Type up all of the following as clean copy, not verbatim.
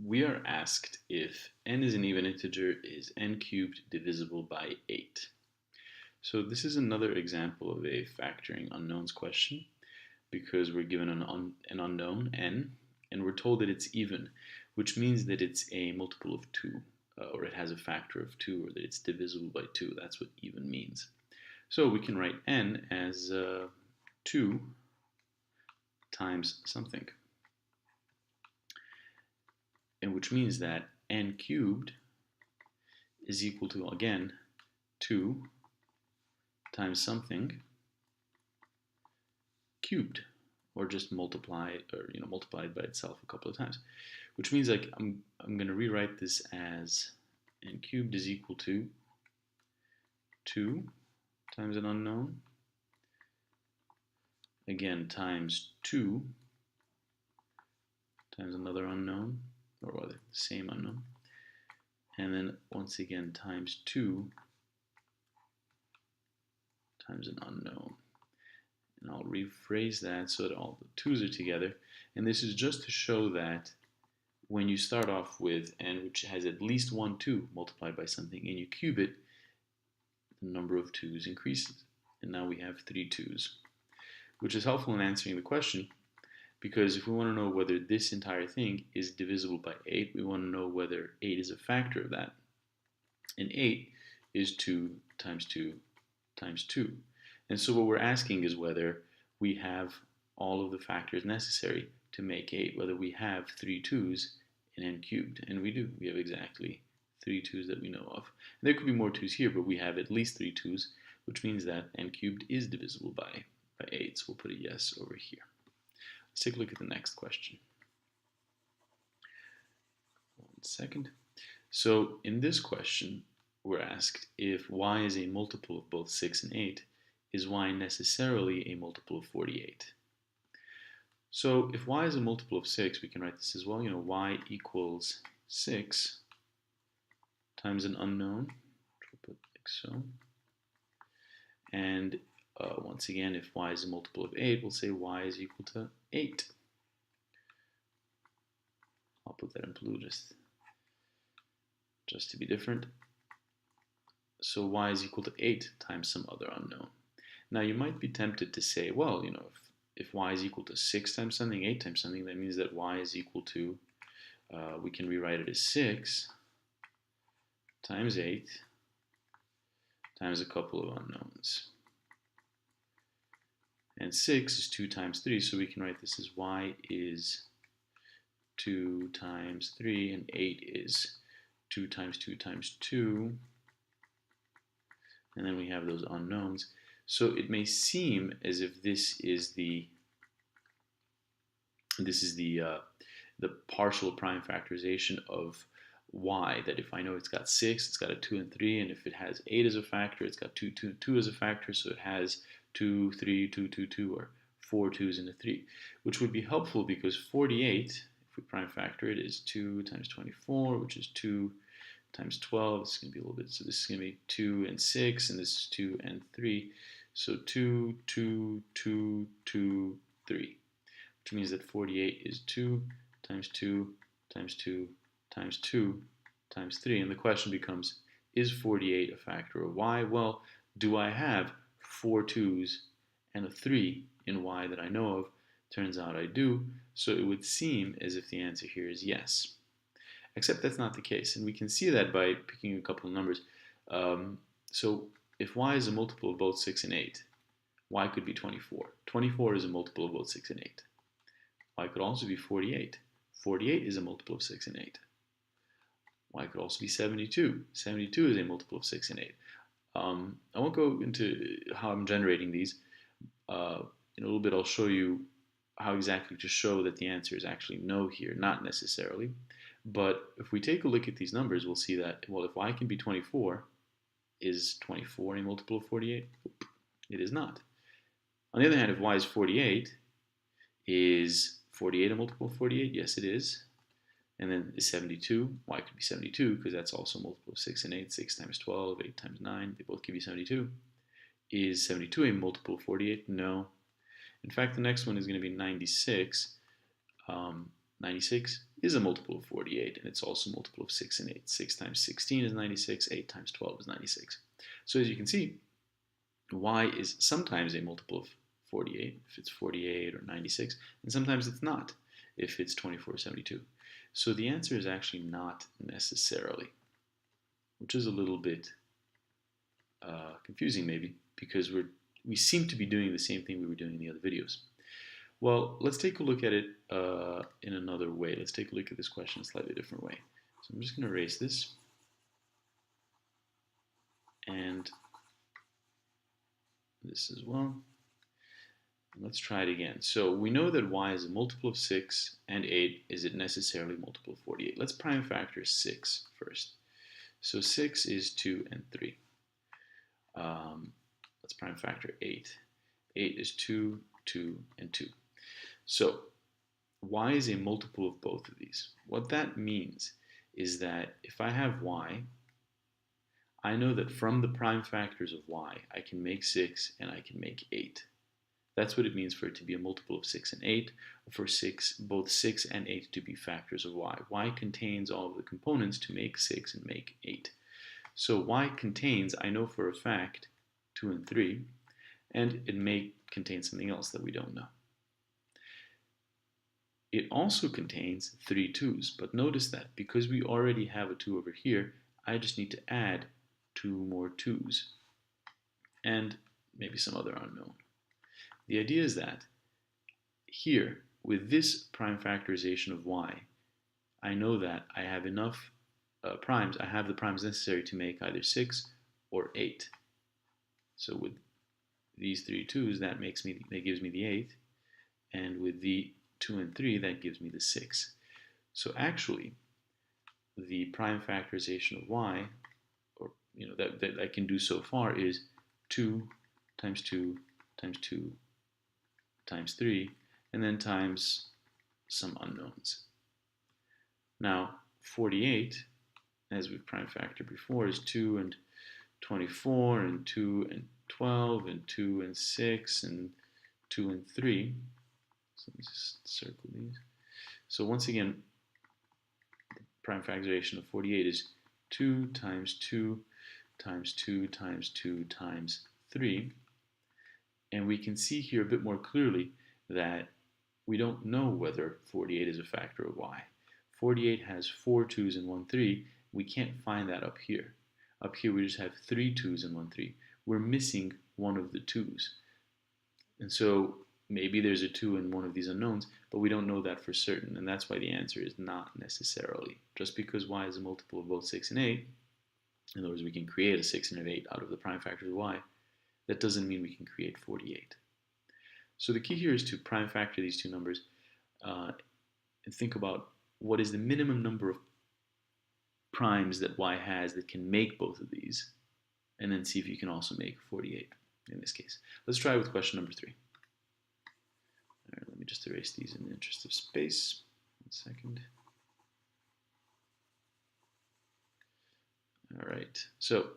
We are asked if n is an even integer, is n cubed divisible by 8? So this is another example of a factoring unknowns question because we're given an unknown, n, and we're told that it's even, which means that it's a multiple of 2, or it has a factor of 2, or that it's divisible by 2. That's what even means. So we can write n as 2 times something, and which means that n cubed is equal to, again, 2 times something cubed, or just multiplied by itself a couple of times, which means like I'm going to rewrite this as n cubed is equal to 2 times an unknown, again times 2 times another unknown, or rather the same unknown, and then once again times 2 times an unknown. And I'll rephrase that so that all the 2's are together. And this is just to show that when you start off with n, which has at least one 2 multiplied by something, and you cube it, the number of 2's increases. And now we have 3 2's, which is helpful in answering the question, because if we want to know whether this entire thing is divisible by 8, we want to know whether 8 is a factor of that. And 8 is 2 times 2 times 2. And so what we're asking is whether we have all of the factors necessary to make 8, whether we have 3 2's in n cubed. And we do. We have exactly 3 2's that we know of. And there could be more 2's here, but we have at least 3 2's, which means that n cubed is divisible by 8. So we'll put a yes over here. Let's take a look at the next question. 1 second. So in this question, we're asked if y is a multiple of both 6 and 8, is y necessarily a multiple of 48? So if y is a multiple of 6, we can write this as well. Y equals 6 times an unknown, which we'll put like so. And once again, if y is a multiple of 8, we'll say y is equal to 8. I'll put that in blue just to be different. So y is equal to 8 times some other unknown. Now you might be tempted to say, well, if y is equal to 6 times something, 8 times something, that means that y is equal to, we can rewrite it as 6 times 8 times a couple of unknowns. And 6 is 2 times 3, so we can write this as y is 2 times 3, and 8 is 2 times 2 times 2. And then we have those unknowns. So it may seem as if this is the partial prime factorization of y, that if I know it's got 6, it's got a 2 and 3, and if it has 8 as a factor, it's got 2, 2, 2 as a factor, so it has 2, 3, 2, 2, 2, or 4 2's and a 3, which would be helpful because 48, if we prime factor it, is 2 times 24, which is 2 times 12. This is going to be a little bit, so this is going to be 2 and 6, and this is 2 and 3. So 2, 2, 2, 2, 3, which means that 48 is 2 times 2 times 2 times 2 times 3. And the question becomes, is 48 a factor of y? Well, do I have 4 2's and a 3 in y that I know of? Turns out I do. So it would seem as if the answer here is yes. Except that's not the case. And we can see that by picking a couple of numbers. So if y is a multiple of both 6 and 8, y could be 24. 24 is a multiple of both 6 and 8. Y could also be 48. 48 is a multiple of 6 and 8. Y could also be 72. 72 is a multiple of 6 and 8. I won't go into how I'm generating these. In a little bit I'll show you how exactly to show that the answer is actually no here, not necessarily. But if we take a look at these numbers, we'll see that, well, if y can be 24, is 24 a multiple of 48? It is not. On the other hand, if y is 48, is 48 a multiple of 48? Yes, it is. And then is 72? Y could be 72 because that's also a multiple of 6 and 8. 6 times 12, 8 times 9, they both give you 72. Is 72 a multiple of 48? No. In fact, the next one is going to be 96. 96 is a multiple of 48, and it's also a multiple of 6 and 8. 6 times 16 is 96, 8 times 12 is 96. So as you can see, y is sometimes a multiple of 48, if it's 48 or 96, and sometimes it's not, if it's 24 or 72. So the answer is actually not necessarily, which is a little bit confusing maybe, because we seem to be doing the same thing we were doing in the other videos. Well, let's take a look at it in another way. Let's take a look at this question in a slightly different way. So I'm just going to erase this. And this as well. Let's try it again. So we know that y is a multiple of 6 and 8. Is it necessarily a multiple of 48? Let's prime factor 6 first. So 6 is 2 and 3. Let's prime factor 8. 8 is 2, 2, and 2. So y is a multiple of both of these. What that means is that if I have y, I know that from the prime factors of y, I can make 6 and I can make 8. That's what it means for it to be a multiple of 6 and 8, for both 6 and 8 to be factors of y. Y contains all of the components to make 6 and make 8. So y contains, I know for a fact, 2 and 3, and it may contain something else that we don't know. It also contains 3 2's, but notice that because we already have a 2 over here, I just need to add 2 more 2's and maybe some other unknown. The idea is that here, with this prime factorization of y, I know that I have enough primes, I have the primes necessary to make either 6 or 8. So with these 3 2's, that gives me the 8, and with the 2 and 3, that gives me the 6. So actually, the prime factorization of y, or that I can do so far, is 2 times 2 times 2 times 3, and then times some unknowns. Now, 48, as we've prime factored before, is 2 and 24, and 2 and 12, and 2 and 6, and 2 and 3. So let me just circle these. So once again, the prime factorization of 48 is 2 times 2 times 2 times 2 times 3. And we can see here a bit more clearly that we don't know whether 48 is a factor of y. 48 has 4 2's and 1 3. We can't find that up here. Up here we just have 3 2's and 1 3. We're missing one of the 2's. And so maybe there's a 2 in one of these unknowns, but we don't know that for certain. And that's why the answer is not necessarily. Just because y is a multiple of both 6 and 8, in other words, we can create a 6 and an 8 out of the prime factors of y, that doesn't mean we can create 48. So the key here is to prime factor these two numbers and think about what is the minimum number of primes that y has that can make both of these, and then see if you can also make 48 in this case. Let's try with question number 3. All right, let me just erase these in the interest of space. 1 second. All right, so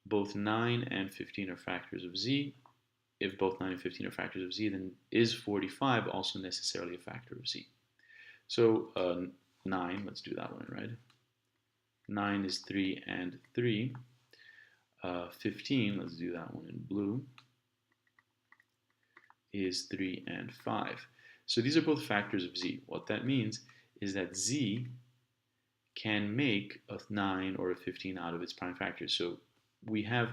both 9 and 15 are factors of z. If both 9 and 15 are factors of z, then is 45 also necessarily a factor of z? So 9, let's do that one in red. 9 is 3 and 3. 15, let's do that one in blue, is 3 and 5. So these are both factors of z. What that means is that z can make a 9 or a 15 out of its prime factors. So we have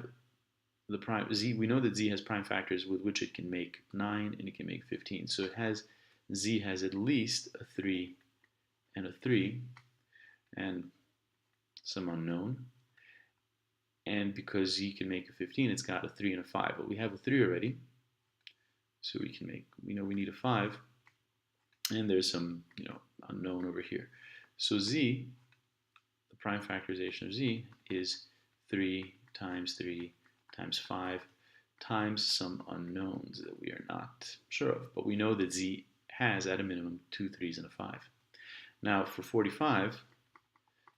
the prime z. We know that z has prime factors with which it can make 9 and it can make 15. So it has z has at least a 3 and a 3 and some unknown. And because z can make a 15, it's got a 3 and a 5. But we have a 3 already, so we know we need a 5, and there's some unknown over here. So z, the prime factorization of z, is 3 times 5 times some unknowns that we are not sure of. But we know that z has, at a minimum, 2 3's and a 5. Now, for 45,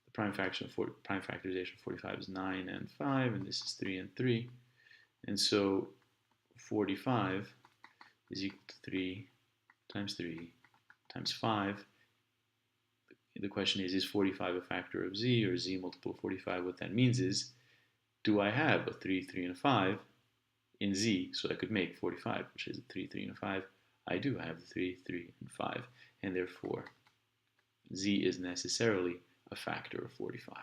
the prime factorization of 45 is 9 and 5, and this is 3 and 3. And so 45 is equal to 3 times 5 the question is 45 a factor of z, or z multiple 45? What that means is, do I have a 3, 3, and a 5 in z so I could make 45, which is a 3, 3, and a 5? I do. I have the 3, 3, and 5, and therefore z is necessarily a factor of 45.